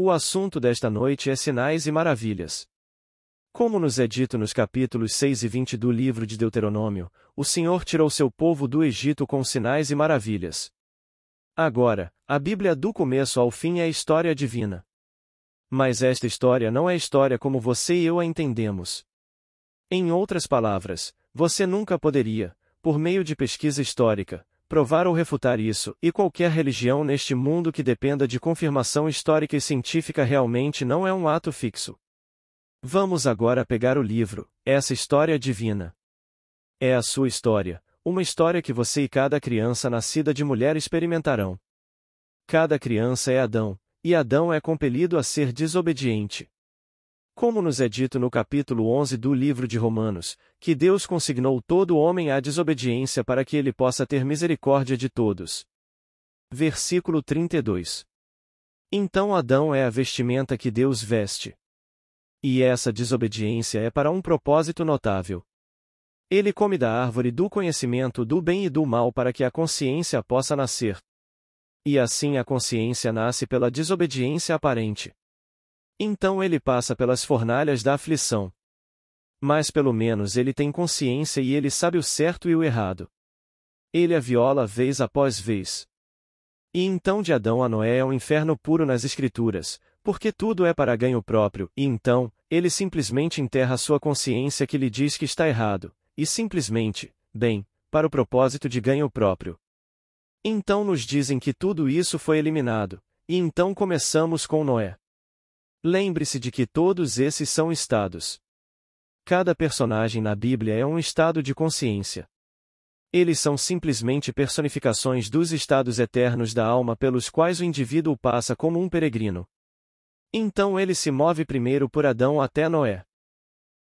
O assunto desta noite é sinais e maravilhas. Como nos é dito nos capítulos 6 e 20 do livro de Deuteronômio, o Senhor tirou seu povo do Egito com sinais e maravilhas. Agora, a Bíblia do começo ao fim é história divina. Mas esta história não é história como você e eu a entendemos. Em outras palavras, você nunca poderia, por meio de pesquisa histórica, provar ou refutar isso, e qualquer religião neste mundo que dependa de confirmação histórica e científica realmente não é um ato fixo. Vamos agora pegar o livro, essa história divina. É a sua história, uma história que você e cada criança nascida de mulher experimentarão. Cada criança é Adão, e Adão é compelido a ser desobediente. Como nos é dito no capítulo 11 do livro de Romanos, que Deus consignou todo homem à desobediência para que ele possa ter misericórdia de todos. Versículo 32. Então Adão é a vestimenta que Deus veste. E essa desobediência é para um propósito notável. Ele come da árvore do conhecimento do bem e do mal para que a consciência possa nascer. E assim a consciência nasce pela desobediência aparente. Então ele passa pelas fornalhas da aflição. Mas pelo menos ele tem consciência e ele sabe o certo e o errado. Ele a viola vez após vez. E então de Adão a Noé é um inferno puro nas Escrituras, porque tudo é para ganho próprio, e então, ele simplesmente enterra sua consciência que lhe diz que está errado, e simplesmente, bem, para o propósito de ganho próprio. Então nos dizem que tudo isso foi eliminado, e então começamos com Noé. Lembre-se de que todos esses são estados. Cada personagem na Bíblia é um estado de consciência. Eles são simplesmente personificações dos estados eternos da alma pelos quais o indivíduo passa como um peregrino. Então ele se move primeiro por Adão até Noé.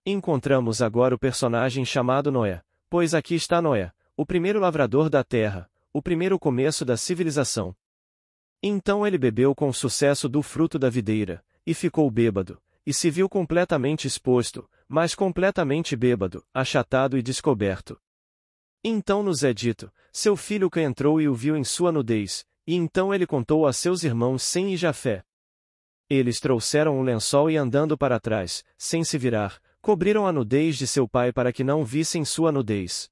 Encontramos agora o personagem chamado Noé, pois aqui está Noé, o primeiro lavrador da terra, o primeiro começo da civilização. Então ele bebeu com sucesso do fruto da videira, e ficou bêbado, e se viu completamente exposto, mas completamente bêbado, achatado e descoberto. Então nos é dito, seu filho Cã entrou e o viu em sua nudez, e então ele contou a seus irmãos Sem e Jafé. Eles trouxeram um lençol e andando para trás, sem se virar, cobriram a nudez de seu pai para que não vissem sua nudez.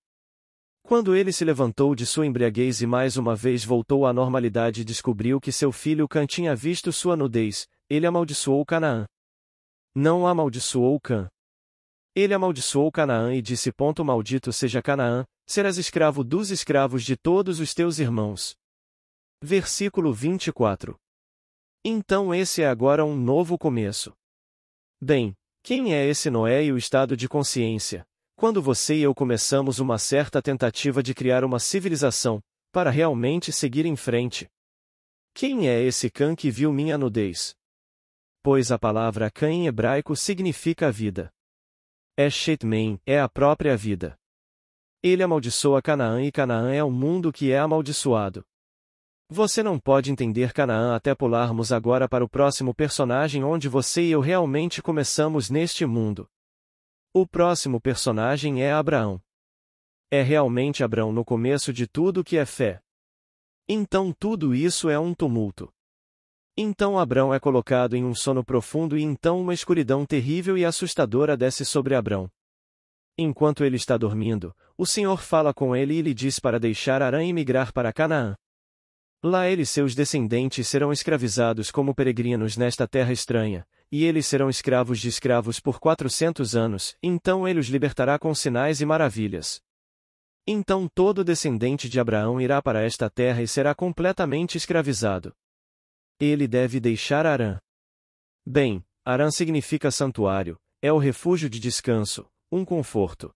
Quando ele se levantou de sua embriaguez e mais uma vez voltou à normalidade e descobriu que seu filho Cã tinha visto sua nudez, ele amaldiçoou Canaã. Não amaldiçoou Cã. Ele amaldiçoou Canaã e disse: Maldito seja Canaã, serás escravo dos escravos de todos os teus irmãos. Versículo 24. Então esse é agora um novo começo. Bem, quem é esse Noé e o estado de consciência, quando você e eu começamos uma certa tentativa de criar uma civilização, para realmente seguir em frente? Quem é esse Cã que viu minha nudez? Pois a palavra Cã em hebraico significa vida. Shetmen é a própria vida. Ele amaldiçoa Canaã e Canaã é o mundo que é amaldiçoado. Você não pode entender Canaã até pularmos agora para o próximo personagem onde você e eu realmente começamos neste mundo. O próximo personagem é Abraão. É realmente Abraão no começo de tudo que é fé. Então tudo isso é um tumulto. Então Abrão é colocado em um sono profundo e então uma escuridão terrível e assustadora desce sobre Abrão. Enquanto ele está dormindo, o Senhor fala com ele e lhe diz para deixar Harã e migrar para Canaã. Lá ele e seus descendentes serão escravizados como peregrinos nesta terra estranha, e eles serão escravos de escravos por 400 anos, então ele os libertará com sinais e maravilhas. Então todo descendente de Abraão irá para esta terra e será completamente escravizado. Ele deve deixar Harã. Bem, Harã significa santuário, é o refúgio de descanso, um conforto.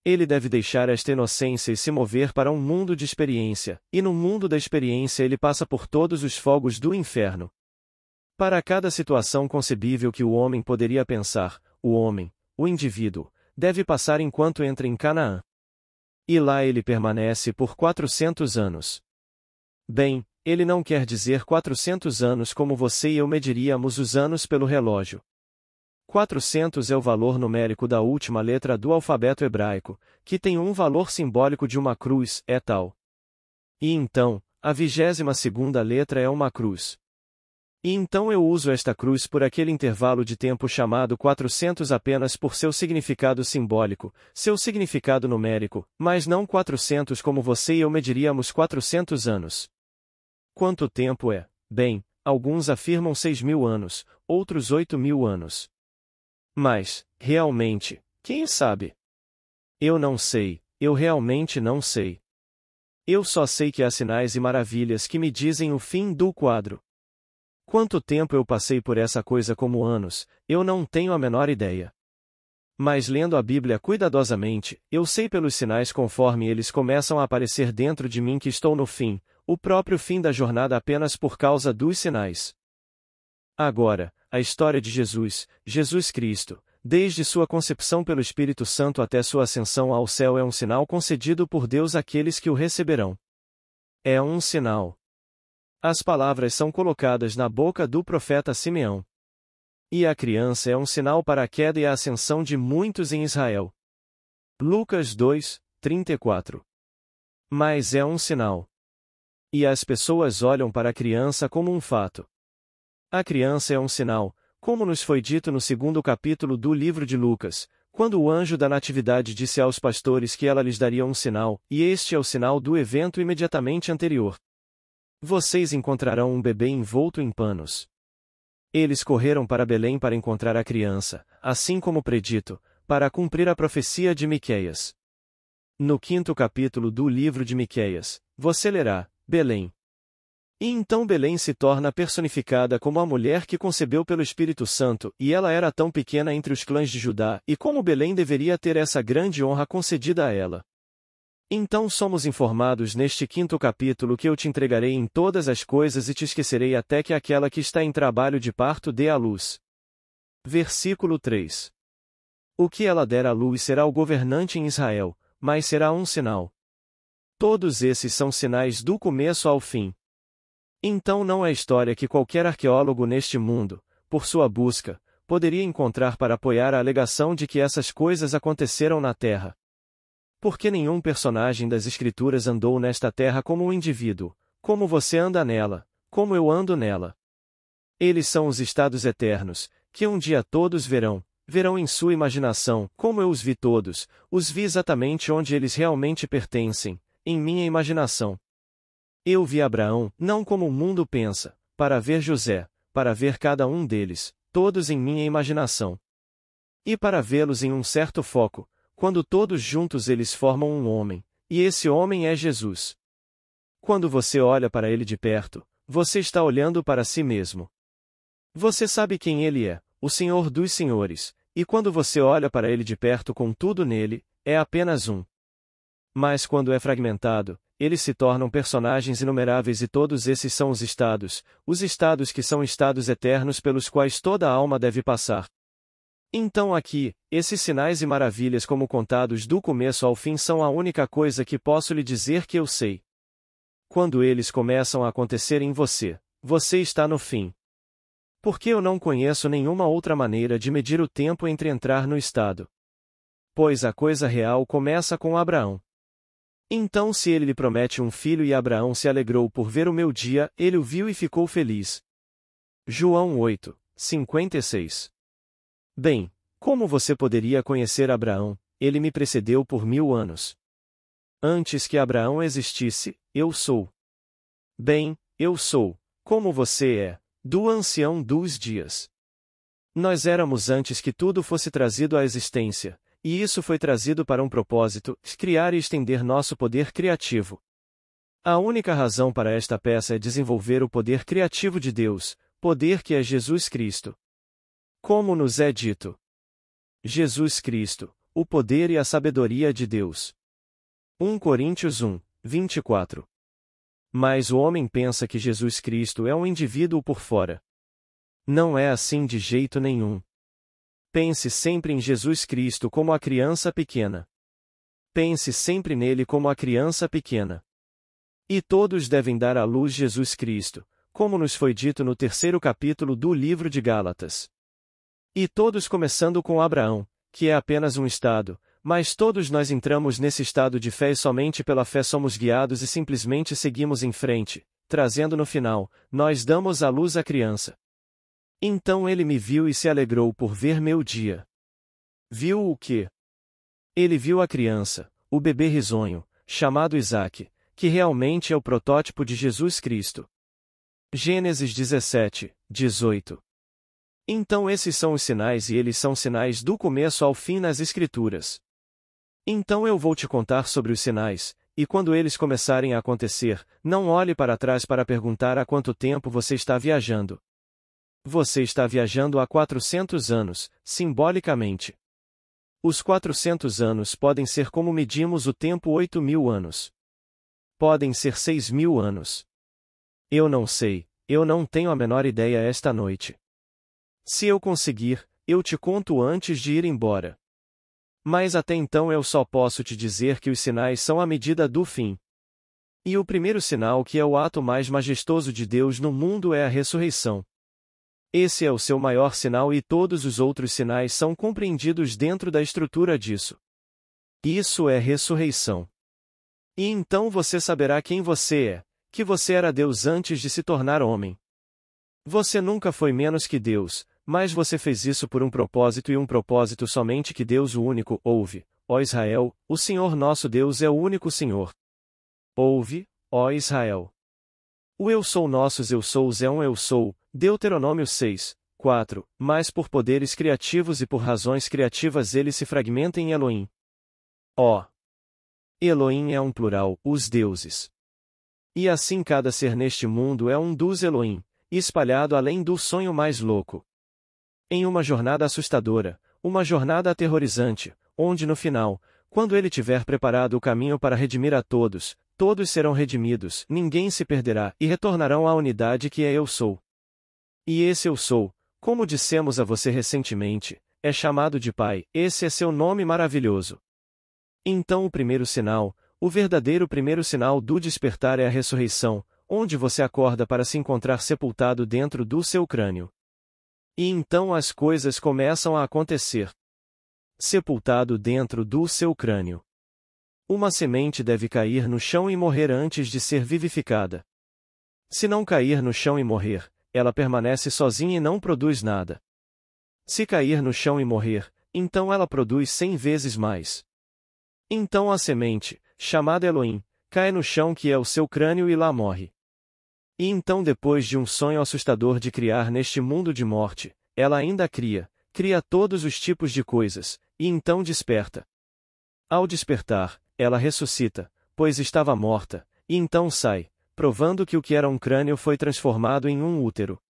Ele deve deixar esta inocência e se mover para um mundo de experiência, e no mundo da experiência ele passa por todos os fogos do inferno. Para cada situação concebível que o homem poderia pensar, o homem, o indivíduo, deve passar enquanto entra em Canaã. E lá ele permanece por 400 anos. Bem, ele não quer dizer 400 anos como você e eu mediríamos os anos pelo relógio. 400 é o valor numérico da última letra do alfabeto hebraico, que tem um valor simbólico de uma cruz, é tal. E então, a 22ª letra é uma cruz. E então eu uso esta cruz por aquele intervalo de tempo chamado 400 apenas por seu significado simbólico, seu significado numérico, mas não 400 como você e eu mediríamos 400 anos. Quanto tempo é? Bem, alguns afirmam 6.000 anos, outros 8.000 anos. Mas, realmente, quem sabe? Eu não sei, eu realmente não sei. Eu só sei que há sinais e maravilhas que me dizem o fim do quadro. Quanto tempo eu passei por essa coisa como anos, eu não tenho a menor ideia. Mas lendo a Bíblia cuidadosamente, eu sei pelos sinais conforme eles começam a aparecer dentro de mim que estou no fim, o próprio fim da jornada apenas por causa dos sinais. Agora, a história de Jesus, Jesus Cristo, desde sua concepção pelo Espírito Santo até sua ascensão ao céu é um sinal concedido por Deus àqueles que o receberão. É um sinal. As palavras são colocadas na boca do profeta Simeão. E a criança é um sinal para a queda e a ascensão de muitos em Israel. Lucas 2, 34. Mas é um sinal. E as pessoas olham para a criança como um fato. A criança é um sinal, como nos foi dito no 2º capítulo do livro de Lucas, quando o anjo da Natividade disse aos pastores que ela lhes daria um sinal, e este é o sinal do evento imediatamente anterior. Vocês encontrarão um bebê envolto em panos. Eles correram para Belém para encontrar a criança, assim como predito, para cumprir a profecia de Miqueias. No 5º capítulo do livro de Miqueias, você lerá, Belém. E então Belém se torna personificada como a mulher que concebeu pelo Espírito Santo, e ela era tão pequena entre os clãs de Judá, e como Belém deveria ter essa grande honra concedida a ela. Então somos informados neste 5º capítulo que eu te entregarei em todas as coisas e te esquecerei até que aquela que está em trabalho de parto dê à luz. Versículo 3. O que ela der à luz será o governante em Israel, mas será um sinal. Todos esses são sinais do começo ao fim. Então não é história que qualquer arqueólogo neste mundo, por sua busca, poderia encontrar para apoiar a alegação de que essas coisas aconteceram na Terra. Porque nenhum personagem das Escrituras andou nesta terra como um indivíduo, como você anda nela, como eu ando nela. Eles são os estados eternos, que um dia todos verão em sua imaginação, como eu os vi todos, os vi exatamente onde eles realmente pertencem, em minha imaginação. Eu vi Abraão, não como o mundo pensa, para ver José, para ver cada um deles, todos em minha imaginação. E para vê-los em um certo foco, quando todos juntos eles formam um homem, e esse homem é Jesus. Quando você olha para ele de perto, você está olhando para si mesmo. Você sabe quem ele é, o Senhor dos Senhores, e quando você olha para ele de perto com tudo nele, é apenas um. Mas quando é fragmentado, eles se tornam personagens inumeráveis e todos esses são os estados que são estados eternos pelos quais toda a alma deve passar. Então aqui, esses sinais e maravilhas como contados do começo ao fim são a única coisa que posso lhe dizer que eu sei. Quando eles começam a acontecer em você, você está no fim. Porque eu não conheço nenhuma outra maneira de medir o tempo entre entrar no estado. Pois a coisa real começa com Abraão. Então se ele lhe promete um filho e Abraão se alegrou por ver o meu dia, ele o viu e ficou feliz. João 8, 56. Bem, como você poderia conhecer Abraão? Ele me precedeu por 1000 anos. Antes que Abraão existisse, eu sou. Bem, eu sou, como você é, do ancião dos dias. Nós éramos antes que tudo fosse trazido à existência, e isso foi trazido para um propósito, criar e estender nosso poder criativo. A única razão para esta peça é desenvolver o poder criativo de Deus, poder que é Jesus Cristo. Como nos é dito. Jesus Cristo, o poder e a sabedoria de Deus. 1 Coríntios 1, 24. Mas o homem pensa que Jesus Cristo é um indivíduo por fora. Não é assim de jeito nenhum. Pense sempre em Jesus Cristo como a criança pequena. Pense sempre nele como a criança pequena. E todos devem dar à luz Jesus Cristo, como nos foi dito no 3º capítulo do livro de Gálatas. E todos começando com Abraão, que é apenas um estado, mas todos nós entramos nesse estado de fé e somente pela fé somos guiados e simplesmente seguimos em frente, trazendo no final: nós damos à luz a criança. Então ele me viu e se alegrou por ver meu dia. Viu o quê? Ele viu a criança, o bebê risonho, chamado Isaque, que realmente é o protótipo de Jesus Cristo. Gênesis 17, 18. Então esses são os sinais e eles são sinais do começo ao fim nas Escrituras. Então eu vou te contar sobre os sinais, e quando eles começarem a acontecer, não olhe para trás para perguntar há quanto tempo você está viajando. Você está viajando há 400 anos, simbolicamente. Os 400 anos podem ser como medimos o tempo 8.000 anos. Podem ser 6.000 anos. Eu não sei, eu não tenho a menor ideia esta noite. Se eu conseguir, eu te conto antes de ir embora. Mas até então eu só posso te dizer que os sinais são a medida do fim. E o primeiro sinal, que é o ato mais majestoso de Deus no mundo, é a ressurreição. Esse é o seu maior sinal e todos os outros sinais são compreendidos dentro da estrutura disso. Isso é ressurreição. E então você saberá quem você é, que você era Deus antes de se tornar homem. Você nunca foi menos que Deus, mas você fez isso por um propósito e um propósito somente que Deus o único ouve, ó Israel, o Senhor nosso Deus é o único Senhor. Ouve, ó Israel. O eu sou nossos eu sous é um eu sou, Deuteronômio 6, 4, mas por poderes criativos e por razões criativas ele se fragmenta em Elohim. Ó. Elohim é um plural, os deuses. E assim cada ser neste mundo é um dos Elohim, espalhado além do sonho mais louco. Em uma jornada assustadora, uma jornada aterrorizante, onde no final, quando ele tiver preparado o caminho para redimir a todos, todos serão redimidos, ninguém se perderá e retornarão à unidade que é Eu Sou. E esse Eu Sou, como dissemos a você recentemente, é chamado de Pai, esse é seu nome maravilhoso. Então o primeiro sinal, o verdadeiro primeiro sinal do despertar é a ressurreição, onde você acorda para se encontrar sepultado dentro do seu crânio. E então as coisas começam a acontecer. Sepultado dentro do seu crânio. Uma semente deve cair no chão e morrer antes de ser vivificada. Se não cair no chão e morrer, ela permanece sozinha e não produz nada. Se cair no chão e morrer, então ela produz 100 vezes mais. Então a semente, chamada Elohim, cai no chão que é o seu crânio e lá morre. E então depois de um sonho assustador de criar neste mundo de morte, ela ainda cria todos os tipos de coisas, e então desperta. Ao despertar, ela ressuscita, pois estava morta, e então sai, provando que o que era um crânio foi transformado em um útero.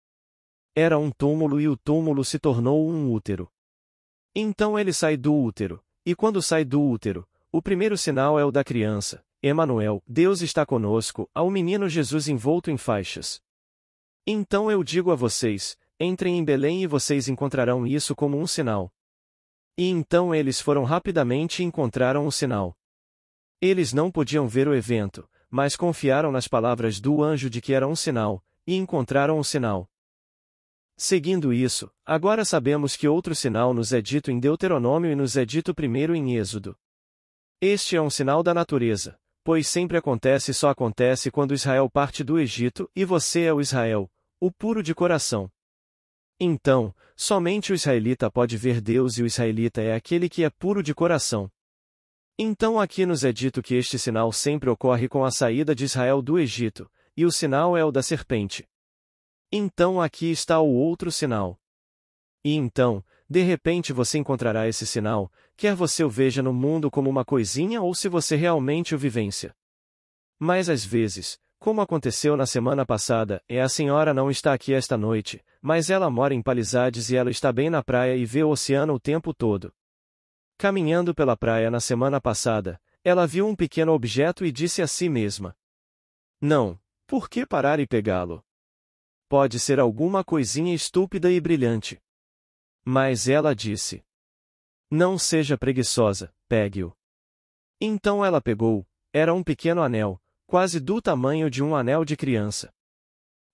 Era um túmulo e o túmulo se tornou um útero. Então ele sai do útero, e quando sai do útero, o primeiro sinal é o da criança, Emanuel, Deus está conosco, ao menino Jesus envolto em faixas. Então eu digo a vocês, entrem em Belém e vocês encontrarão isso como um sinal. E então eles foram rapidamente e encontraram o sinal. Eles não podiam ver o evento, mas confiaram nas palavras do anjo de que era um sinal, e encontraram o sinal. Seguindo isso, agora sabemos que outro sinal nos é dito em Deuteronômio e nos é dito primeiro em Êxodo. Este é um sinal da natureza, pois sempre acontece e só acontece quando Israel parte do Egito e você é o Israel, o puro de coração. Então, somente o israelita pode ver Deus e o israelita é aquele que é puro de coração. Então aqui nos é dito que este sinal sempre ocorre com a saída de Israel do Egito, e o sinal é o da serpente. Então aqui está o outro sinal. E então, de repente você encontrará esse sinal, quer você o veja no mundo como uma coisinha ou se você realmente o vivencia. Mas às vezes, como aconteceu na semana passada, a senhora não está aqui esta noite, mas ela mora em Palisades e ela está bem na praia e vê o oceano o tempo todo. Caminhando pela praia na semana passada, ela viu um pequeno objeto e disse a si mesma: não, por que parar e pegá-lo? Pode ser alguma coisinha estúpida e brilhante. Mas ela disse: não seja preguiçosa, pegue-o. Então ela pegou, era um pequeno anel, quase do tamanho de um anel de criança.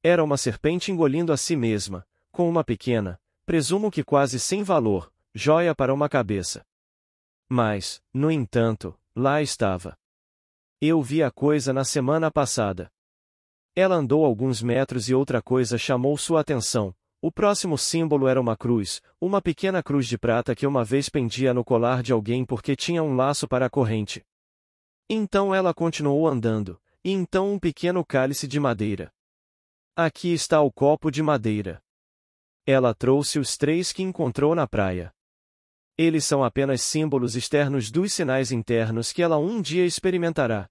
Era uma serpente engolindo a si mesma, com uma pequena, presumo que quase sem valor, joia para uma cabeça. Mas, no entanto, lá estava. Eu vi a coisa na semana passada. Ela andou alguns metros e outra coisa chamou sua atenção. O próximo símbolo era uma cruz, uma pequena cruz de prata que uma vez pendia no colar de alguém porque tinha um laço para a corrente. Então ela continuou andando, e então um pequeno cálice de madeira. Aqui está o copo de madeira. Ela trouxe os 3 que encontrou na praia. Eles são apenas símbolos externos dos sinais internos que ela um dia experimentará.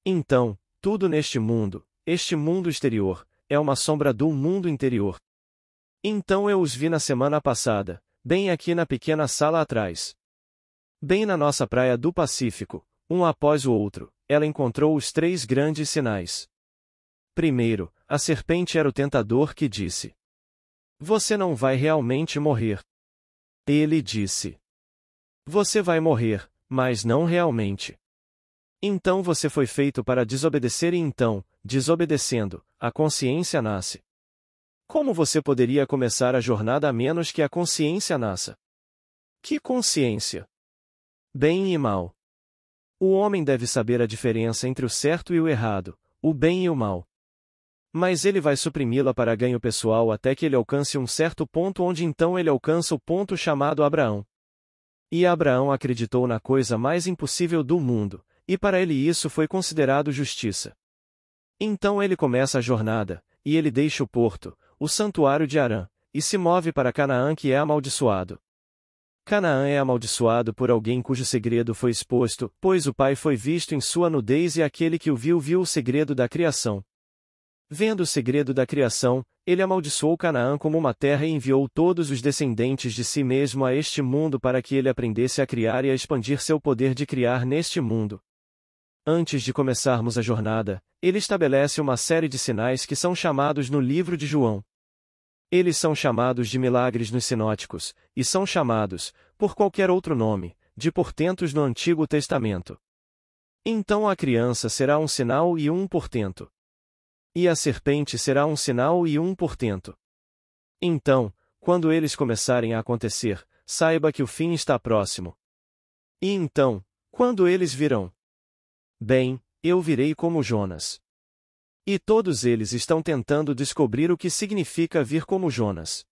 Então, tudo neste mundo, este mundo exterior, é uma sombra do mundo interior. Então eu os vi na semana passada, bem aqui na pequena sala atrás. Bem na nossa praia do Pacífico, um após o outro, ela encontrou os 3 grandes sinais. Primeiro, a serpente era o tentador que disse: "Você não vai realmente morrer." Ele disse: "Você vai morrer, mas não realmente." Então você foi feito para desobedecer e então, desobedecendo, a consciência nasce. Como você poderia começar a jornada a menos que a consciência nasça? Que consciência? Bem e mal. O homem deve saber a diferença entre o certo e o errado, o bem e o mal. Mas ele vai suprimi-la para ganho pessoal até que ele alcance um certo ponto onde então ele alcança o ponto chamado Abraão. E Abraão acreditou na coisa mais impossível do mundo, e para ele isso foi considerado justiça. Então ele começa a jornada, e ele deixa o porto, o santuário de Harã, e se move para Canaã que é amaldiçoado. Canaã é amaldiçoado por alguém cujo segredo foi exposto, pois o pai foi visto em sua nudez e aquele que o viu viu o segredo da criação. Vendo o segredo da criação, ele amaldiçoou Canaã como uma terra e enviou todos os descendentes de si mesmo a este mundo para que ele aprendesse a criar e a expandir seu poder de criar neste mundo. Antes de começarmos a jornada, ele estabelece uma série de sinais que são chamados no livro de João. Eles são chamados de milagres nos sinóticos, e são chamados, por qualquer outro nome, de portentos no Antigo Testamento. Então a criança será um sinal e um portento. E a serpente será um sinal e um portento. Então, quando eles começarem a acontecer, saiba que o fim está próximo. E então, quando eles virão? Bem, eu virei como Jonas. E todos eles estão tentando descobrir o que significa vir como Jonas.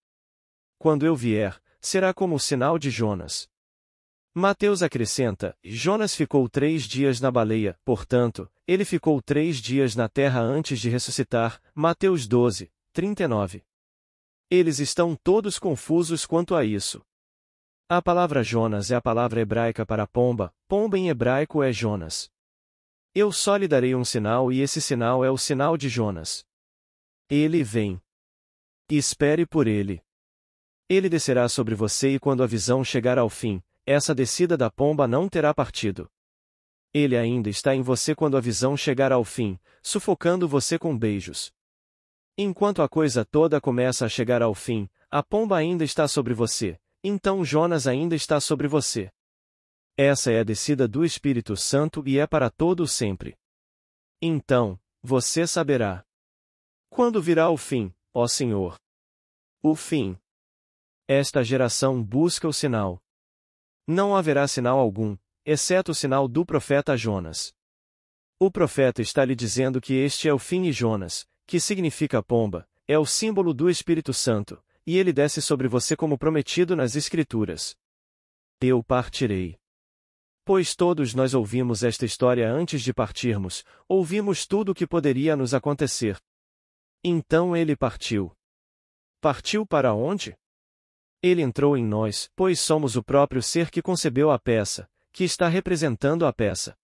Quando eu vier, será como o sinal de Jonas. Mateus acrescenta: Jonas ficou 3 dias na baleia, portanto, ele ficou 3 dias na terra antes de ressuscitar. Mateus 12, 39. Eles estão todos confusos quanto a isso. A palavra Jonas é a palavra hebraica para pomba, pomba em hebraico é Jonas. Eu só lhe darei um sinal e esse sinal é o sinal de Jonas. Ele vem. Espere por ele. Ele descerá sobre você e quando a visão chegar ao fim, essa descida da pomba não terá partido. Ele ainda está em você quando a visão chegar ao fim, sufocando você com beijos. Enquanto a coisa toda começa a chegar ao fim, a pomba ainda está sobre você, então Jonas ainda está sobre você. Essa é a descida do Espírito Santo e é para todo o sempre. Então, você saberá. Quando virá o fim, ó Senhor? O fim. Esta geração busca o sinal. Não haverá sinal algum, exceto o sinal do profeta Jonas. O profeta está lhe dizendo que este é o fim e Jonas, que significa pomba, é o símbolo do Espírito Santo, e ele desce sobre você como prometido nas Escrituras. Eu partirei. Pois todos nós ouvimos esta história antes de partirmos, ouvimos tudo o que poderia nos acontecer. Então ele partiu. Partiu para onde? Ele entrou em nós, pois somos o próprio ser que concebeu a peça, que está representando a peça.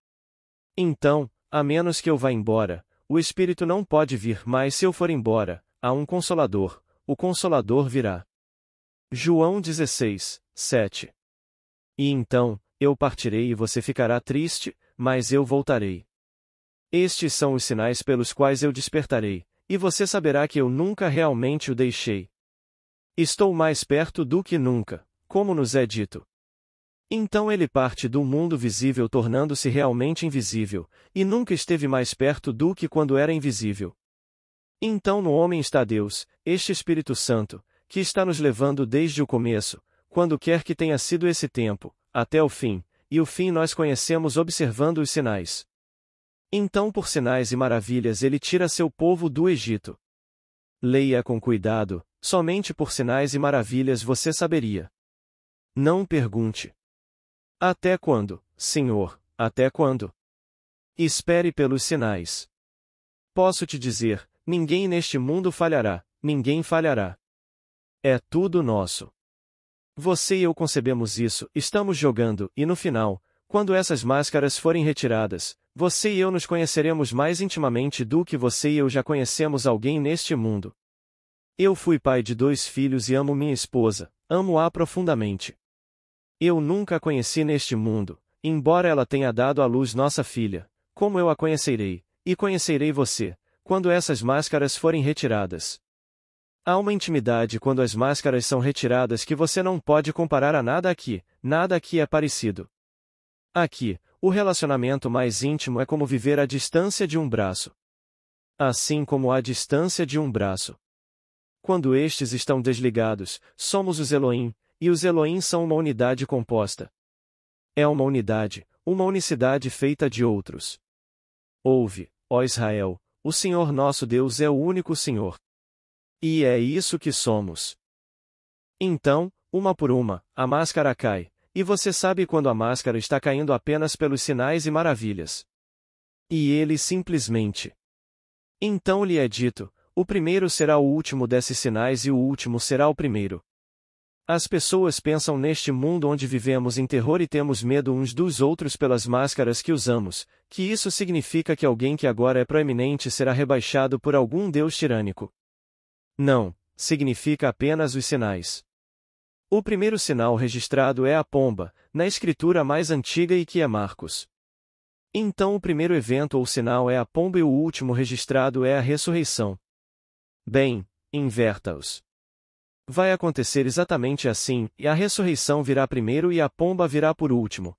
Então, a menos que eu vá embora, o Espírito não pode vir, mas se eu for embora, há um Consolador, o Consolador virá. João 16, 7. E então, eu partirei e você ficará triste, mas eu voltarei. Estes são os sinais pelos quais eu despertarei, e você saberá que eu nunca realmente o deixei. Estou mais perto do que nunca, como nos é dito. Então ele parte do mundo visível tornando-se realmente invisível, e nunca esteve mais perto do que quando era invisível. Então no homem está Deus, este Espírito Santo, que está nos levando desde o começo, quando quer que tenha sido esse tempo, até o fim, e o fim nós conhecemos observando os sinais. Então por sinais e maravilhas ele tira seu povo do Egito. Leia com cuidado, somente por sinais e maravilhas você saberia. Não pergunte. Até quando, Senhor, até quando? Espere pelos sinais. Posso te dizer, ninguém neste mundo falhará, ninguém falhará. É tudo nosso. Você e eu concebemos isso, estamos jogando, e no final, quando essas máscaras forem retiradas, você e eu nos conheceremos mais intimamente do que você e eu já conhecemos alguém neste mundo. Eu fui pai de 2 filhos e amo minha esposa, amo-a profundamente. Eu nunca a conheci neste mundo, embora ela tenha dado à luz nossa filha, como eu a conhecerei, e conhecerei você, quando essas máscaras forem retiradas. Há uma intimidade quando as máscaras são retiradas que você não pode comparar a nada aqui é parecido. Aqui, o relacionamento mais íntimo é como viver à distância de um braço. Assim como à distância de um braço. Quando estes estão desligados, somos os Elohim, e os Elohim são uma unidade composta. É uma unidade, uma unicidade feita de outros. Ouve, ó Israel, o Senhor nosso Deus é o único Senhor. E é isso que somos. Então, uma por uma, a máscara cai, e você sabe quando a máscara está caindo apenas pelos sinais e maravilhas. E ele simplesmente. Então lhe é dito, o primeiro será o último desses sinais e o último será o primeiro. As pessoas pensam neste mundo onde vivemos em terror e temos medo uns dos outros pelas máscaras que usamos, que isso significa que alguém que agora é proeminente será rebaixado por algum deus tirânico. Não, significa apenas os sinais. O primeiro sinal registrado é a pomba, na escritura mais antiga e que é Marcos. Então o primeiro evento ou sinal é a pomba e o último registrado é a ressurreição. Bem, inverta-os. Vai acontecer exatamente assim, e a ressurreição virá primeiro e a pomba virá por último.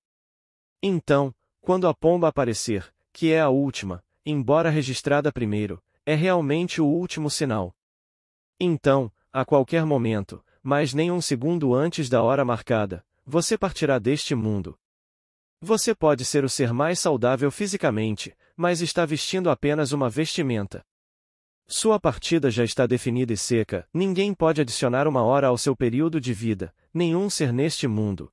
Então, quando a pomba aparecer, que é a última, embora registrada primeiro, é realmente o último sinal. Então, a qualquer momento, mas nem um segundo antes da hora marcada, você partirá deste mundo. Você pode ser o ser mais saudável fisicamente, mas está vestindo apenas uma vestimenta. Sua partida já está definida e seca, ninguém pode adicionar uma hora ao seu período de vida, nenhum ser neste mundo.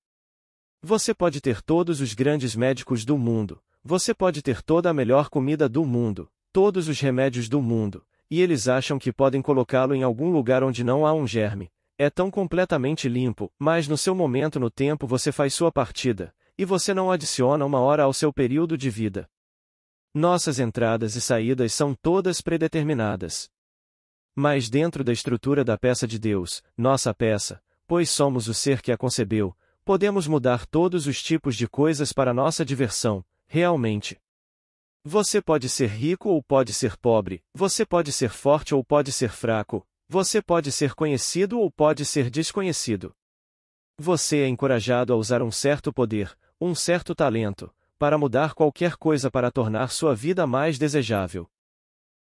Você pode ter todos os grandes médicos do mundo, você pode ter toda a melhor comida do mundo, todos os remédios do mundo, e eles acham que podem colocá-lo em algum lugar onde não há um germe. É tão completamente limpo, mas no seu momento no tempo você faz sua partida, e você não adiciona uma hora ao seu período de vida. Nossas entradas e saídas são todas predeterminadas. Mas dentro da estrutura da peça de Deus, nossa peça, pois somos o ser que a concebeu, podemos mudar todos os tipos de coisas para nossa diversão, realmente. Você pode ser rico ou pode ser pobre, você pode ser forte ou pode ser fraco, você pode ser conhecido ou pode ser desconhecido. Você é encorajado a usar um certo poder, um certo talento, para mudar qualquer coisa para tornar sua vida mais desejável.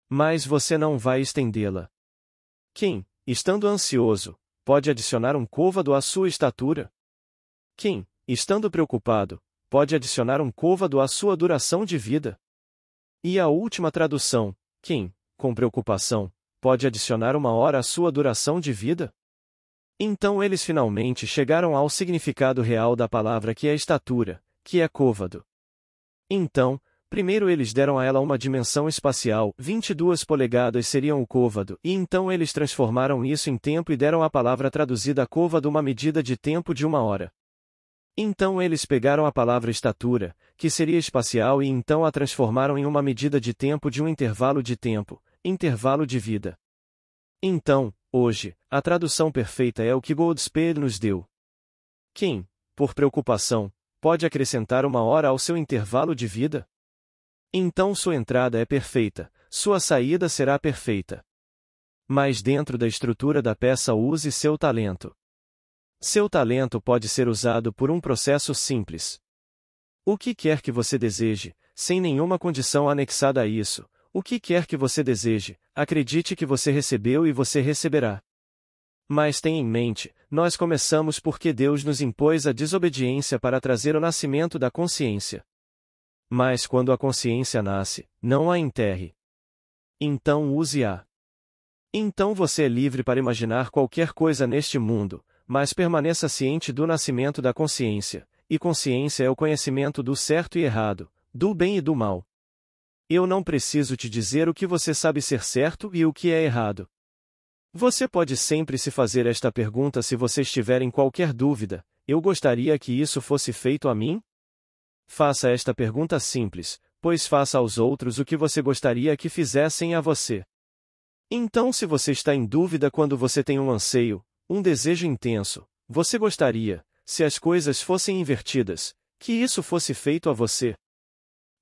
Mas você não vai estendê-la. Quem, estando ansioso, pode adicionar um côvado à sua estatura? Quem, estando preocupado, pode adicionar um côvado à sua duração de vida? E a última tradução, quem, com preocupação, pode adicionar uma hora à sua duração de vida? Então eles finalmente chegaram ao significado real da palavra que é estatura, que é côvado. Então, primeiro eles deram a ela uma dimensão espacial, 22 polegadas seriam o côvado, e então eles transformaram isso em tempo e deram à palavra traduzida côvado uma medida de tempo de 1 hora. Então eles pegaram a palavra estatura, que seria espacial e então a transformaram em uma medida de tempo de um intervalo de tempo, intervalo de vida. Então, hoje, a tradução perfeita é o que Goldspeed nos deu. Quem, por preocupação, pode acrescentar 1 hora ao seu intervalo de vida? Então sua entrada é perfeita, sua saída será perfeita. Mas dentro da estrutura da peça use seu talento. Seu talento pode ser usado por um processo simples. O que quer que você deseje, sem nenhuma condição anexada a isso, o que quer que você deseje, acredite que você recebeu e você receberá. Mas tenha em mente, nós começamos porque Deus nos impôs a desobediência para trazer o nascimento da consciência. Mas quando a consciência nasce, não a enterre. Então use-a. Então você é livre para imaginar qualquer coisa neste mundo, mas permaneça ciente do nascimento da consciência, e consciência é o conhecimento do certo e errado, do bem e do mal. Eu não preciso te dizer o que você sabe ser certo e o que é errado. Você pode sempre se fazer esta pergunta se você estiver em qualquer dúvida: eu gostaria que isso fosse feito a mim? Faça esta pergunta simples, pois faça aos outros o que você gostaria que fizessem a você. Então, se você está em dúvida quando você tem um anseio, um desejo intenso, você gostaria, se as coisas fossem invertidas, que isso fosse feito a você.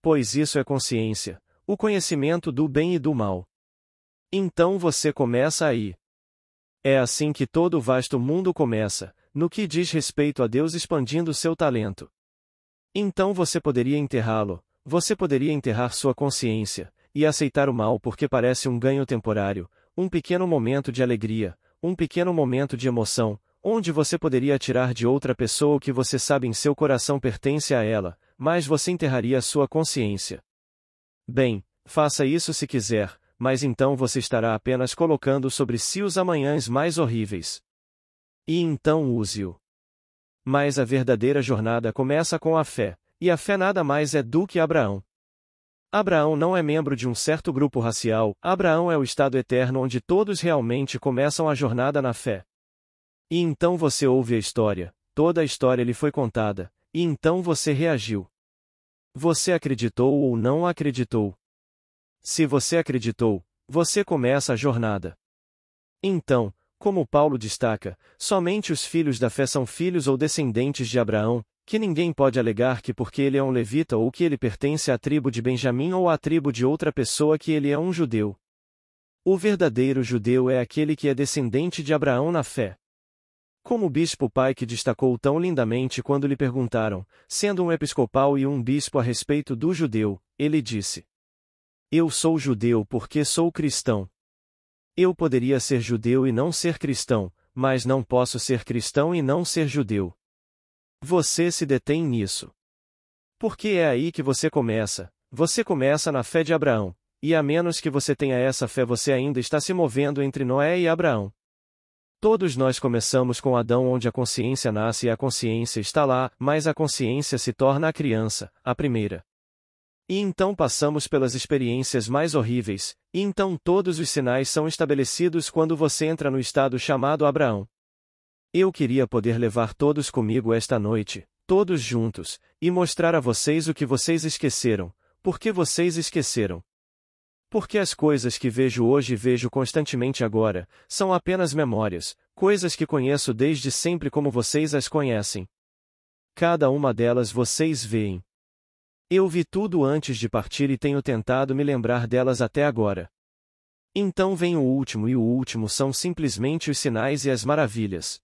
Pois isso é consciência, o conhecimento do bem e do mal. Então você começa aí. É assim que todo o vasto mundo começa, no que diz respeito a Deus expandindo seu talento. Então você poderia enterrá-lo, você poderia enterrar sua consciência, e aceitar o mal porque parece um ganho temporário, um pequeno momento de alegria, um pequeno momento de emoção, onde você poderia tirar de outra pessoa o que você sabe em seu coração pertence a ela, mas você enterraria sua consciência. Bem, faça isso se quiser, mas então você estará apenas colocando sobre si os amanhãs mais horríveis. E então use-o. Mas a verdadeira jornada começa com a fé, e a fé nada mais é do que Abraão. Abraão não é membro de um certo grupo racial, Abraão é o estado eterno onde todos realmente começam a jornada na fé. E então você ouve a história, toda a história lhe foi contada, e então você reagiu. Você acreditou ou não acreditou? Se você acreditou, você começa a jornada. Então, como Paulo destaca, somente os filhos da fé são filhos ou descendentes de Abraão, que ninguém pode alegar que porque ele é um levita ou que ele pertence à tribo de Benjamim ou à tribo de outra pessoa que ele é um judeu. O verdadeiro judeu é aquele que é descendente de Abraão na fé. Como o bispo Pike destacou tão lindamente quando lhe perguntaram, sendo um episcopal e um bispo a respeito do judeu, ele disse: Eu sou judeu porque sou cristão. Eu poderia ser judeu e não ser cristão, mas não posso ser cristão e não ser judeu. Você se detém nisso. Porque é aí que você começa na fé de Abraão, e a menos que você tenha essa fé você ainda está se movendo entre Noé e Abraão. Todos nós começamos com Adão onde a consciência nasce e a consciência está lá, mas a consciência se torna a criança, a primeira. E então passamos pelas experiências mais horríveis, e então todos os sinais são estabelecidos quando você entra no estado chamado Abraão. Eu queria poder levar todos comigo esta noite, todos juntos, e mostrar a vocês o que vocês esqueceram, porque vocês esqueceram. Porque as coisas que vejo hoje e vejo constantemente agora, são apenas memórias, coisas que conheço desde sempre como vocês as conhecem. Cada uma delas vocês veem. Eu vi tudo antes de partir e tenho tentado me lembrar delas até agora. Então vem o último e o último são simplesmente os sinais e as maravilhas.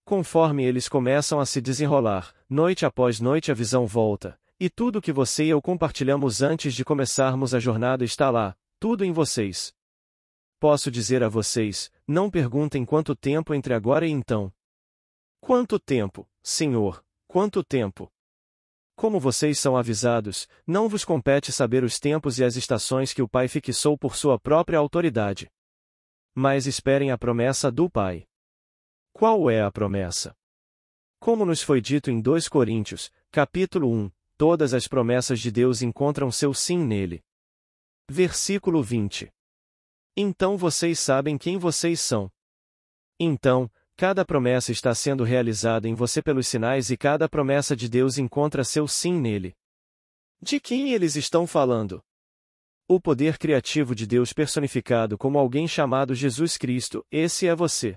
Conforme eles começam a se desenrolar, noite após noite a visão volta, e tudo que você e eu compartilhamos antes de começarmos a jornada está lá, tudo em vocês. Posso dizer a vocês, não perguntem quanto tempo entre agora e então. Quanto tempo, Senhor, quanto tempo? Como vocês são avisados, não vos compete saber os tempos e as estações que o Pai fixou por sua própria autoridade. Mas esperem a promessa do Pai. Qual é a promessa? Como nos foi dito em 2 Coríntios, capítulo 1, todas as promessas de Deus encontram seu sim nele. Versículo 20. Então vocês sabem quem vocês são. Então, cada promessa está sendo realizada em você pelos sinais e cada promessa de Deus encontra seu sim nele. De quem eles estão falando? O poder criativo de Deus personificado como alguém chamado Jesus Cristo, esse é você.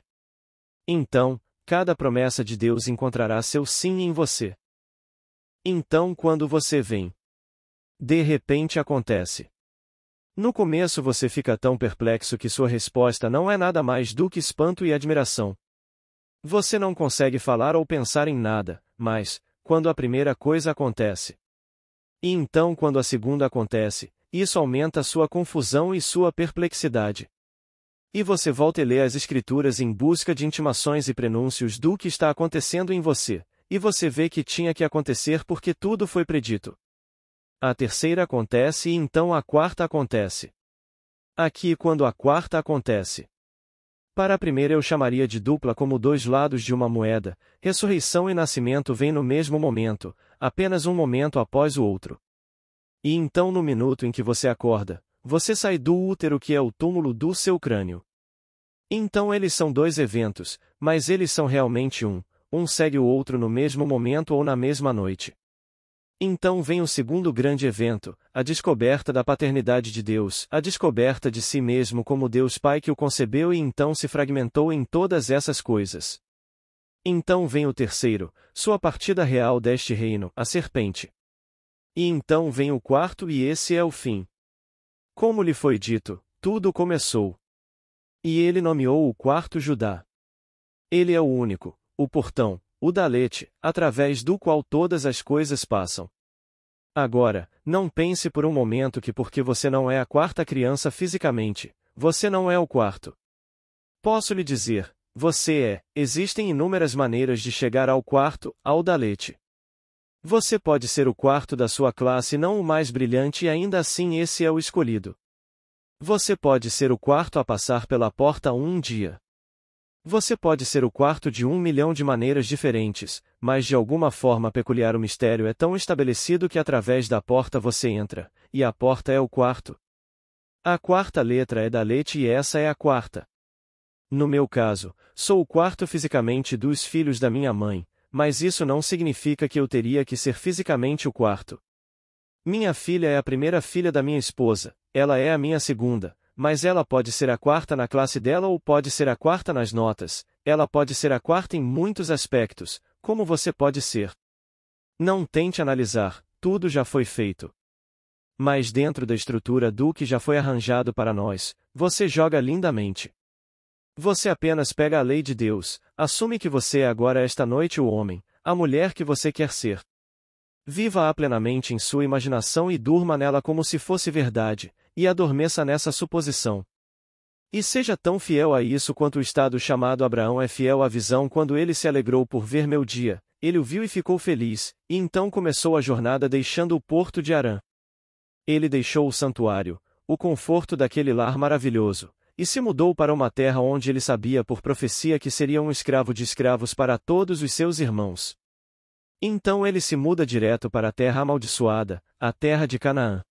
Então, cada promessa de Deus encontrará seu sim em você. Então quando você vem, de repente acontece. No começo você fica tão perplexo que sua resposta não é nada mais do que espanto e admiração. Você não consegue falar ou pensar em nada, mas, quando a primeira coisa acontece. E então quando a segunda acontece, isso aumenta sua confusão e sua perplexidade. E você volta e lê as Escrituras em busca de intimações e prenúncios do que está acontecendo em você, e você vê que tinha que acontecer porque tudo foi predito. A terceira acontece e então a quarta acontece. Aqui quando a quarta acontece. Para a primeira eu chamaria de dupla como dois lados de uma moeda, ressurreição e nascimento vêm no mesmo momento, apenas um momento após o outro. E então no minuto em que você acorda, você sai do útero que é o túmulo do seu crânio. Então eles são dois eventos, mas eles são realmente um segue o outro no mesmo momento ou na mesma noite. Então vem o segundo grande evento, a descoberta da paternidade de Deus, a descoberta de si mesmo como Deus Pai que o concebeu e então se fragmentou em todas essas coisas. Então vem o terceiro, sua partida real deste reino, a serpente. E então vem o quarto e esse é o fim. Como lhe foi dito, tudo começou. E ele nomeou o quarto Judá. Ele é o único, o portão, o dalete, através do qual todas as coisas passam. Agora, não pense por um momento que porque você não é a quarta criança fisicamente, você não é o quarto. Posso lhe dizer, você é, existem inúmeras maneiras de chegar ao quarto, ao dalete. Você pode ser o quarto da sua classe não o mais brilhante e ainda assim esse é o escolhido. Você pode ser o quarto a passar pela porta um dia. Você pode ser o quarto de 1 milhão de maneiras diferentes, mas de alguma forma peculiar o mistério é tão estabelecido que através da porta você entra, e a porta é o quarto. A quarta letra é dalete e essa é a quarta. No meu caso, sou o quarto fisicamente dos filhos da minha mãe, mas isso não significa que eu teria que ser fisicamente o quarto. Minha filha é a primeira filha da minha esposa, ela é a minha segunda. Mas ela pode ser a quarta na classe dela ou pode ser a quarta nas notas, ela pode ser a quarta em muitos aspectos, como você pode ser. Não tente analisar, tudo já foi feito. Mas dentro da estrutura do que já foi arranjado para nós, você joga lindamente. Você apenas pega a lei de Deus, assume que você é agora esta noite o homem, a mulher que você quer ser. Viva-a plenamente em sua imaginação e durma nela como se fosse verdade, e adormeça nessa suposição. E seja tão fiel a isso quanto o estado chamado Abraão é fiel à visão quando ele se alegrou por ver meu dia, ele o viu e ficou feliz, e então começou a jornada deixando o porto de Harã. Ele deixou o santuário, o conforto daquele lar maravilhoso, e se mudou para uma terra onde ele sabia por profecia que seria um escravo de escravos para todos os seus irmãos. Então ele se muda direto para a terra amaldiçoada, a terra de Canaã.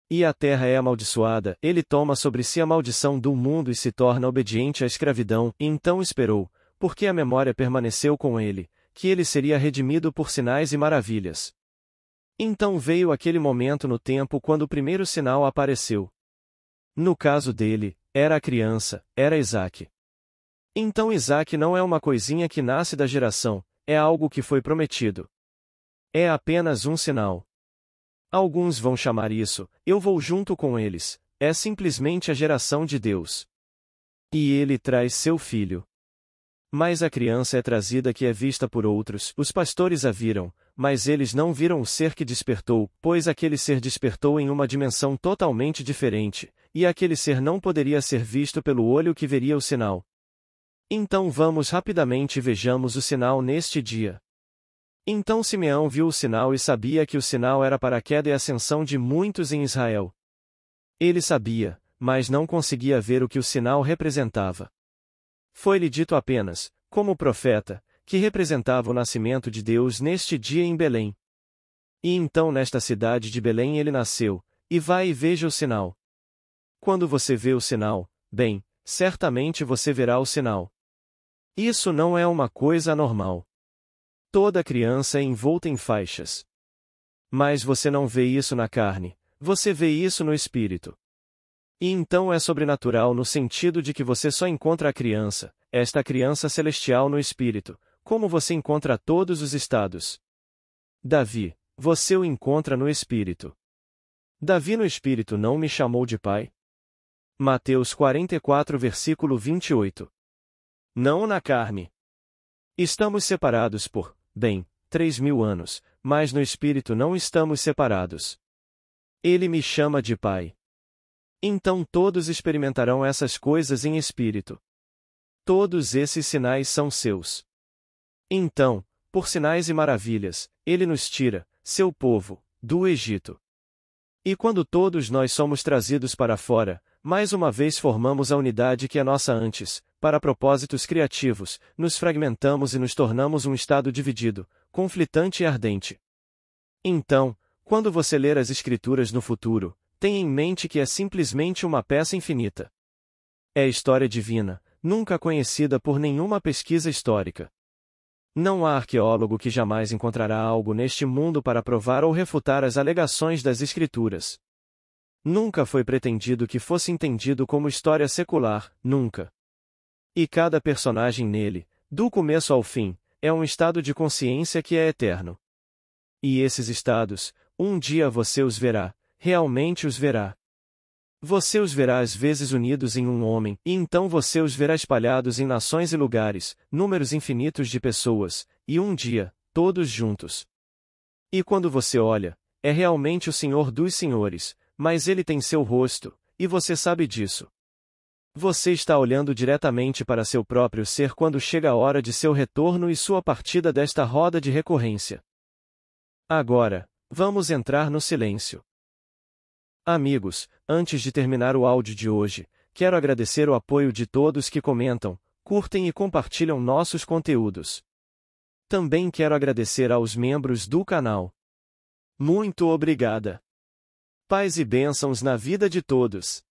E a terra é amaldiçoada, ele toma sobre si a maldição do mundo e se torna obediente à escravidão, e então esperou, porque a memória permaneceu com ele, que ele seria redimido por sinais e maravilhas. Então veio aquele momento no tempo quando o primeiro sinal apareceu. No caso dele, era a criança, era Isaque. Então Isaque não é uma coisinha que nasce da geração, é algo que foi prometido. É apenas um sinal. Alguns vão chamar isso, eu vou junto com eles, é simplesmente a geração de Deus. E ele traz seu filho. Mas a criança é trazida que é vista por outros, os pastores a viram, mas eles não viram o ser que despertou, pois aquele ser despertou em uma dimensão totalmente diferente, e aquele ser não poderia ser visto pelo olho que veria o sinal. Então vamos rapidamente e vejamos o sinal neste dia. Então Simeão viu o sinal e sabia que o sinal era para a queda e ascensão de muitos em Israel. Ele sabia, mas não conseguia ver o que o sinal representava. Foi-lhe dito apenas, como profeta, que representava o nascimento de Deus neste dia em Belém. E então nesta cidade de Belém ele nasceu, e vai e veja o sinal. Quando você vê o sinal, bem, certamente você verá o sinal. Isso não é uma coisa anormal. Toda criança é envolta em faixas. Mas você não vê isso na carne, você vê isso no espírito. E então é sobrenatural no sentido de que você só encontra a criança, esta criança celestial no espírito, como você encontra todos os estados. Davi, você o encontra no espírito. Davi no espírito não me chamou de pai? Mateus 44 versículo 28. Não na carne. Estamos separados por, 3.000 anos, mas no espírito não estamos separados. Ele me chama de pai. Então todos experimentarão essas coisas em espírito. Todos esses sinais são seus. Então, por sinais e maravilhas, ele nos tira, seu povo, do Egito. E quando todos nós somos trazidos para fora, mais uma vez formamos a unidade que é nossa antes, para propósitos criativos, nos fragmentamos e nos tornamos um estado dividido, conflitante e ardente. Então, quando você ler as Escrituras no futuro, tenha em mente que é simplesmente uma peça infinita. É história divina, nunca conhecida por nenhuma pesquisa histórica. Não há arqueólogo que jamais encontrará algo neste mundo para provar ou refutar as alegações das Escrituras. Nunca foi pretendido que fosse entendido como história secular, nunca. E cada personagem nele, do começo ao fim, é um estado de consciência que é eterno. E esses estados, um dia você os verá, realmente os verá. Você os verá às vezes unidos em um homem, e então você os verá espalhados em nações e lugares, números infinitos de pessoas, e um dia, todos juntos. E quando você olha, é realmente o Senhor dos Senhores, mas ele tem seu rosto, e você sabe disso. Você está olhando diretamente para seu próprio ser quando chega a hora de seu retorno e sua partida desta roda de recorrência. Agora, vamos entrar no silêncio. Amigos, antes de terminar o áudio de hoje, quero agradecer o apoio de todos que comentam, curtem e compartilham nossos conteúdos. Também quero agradecer aos membros do canal. Muito obrigada. Paz e bênçãos na vida de todos.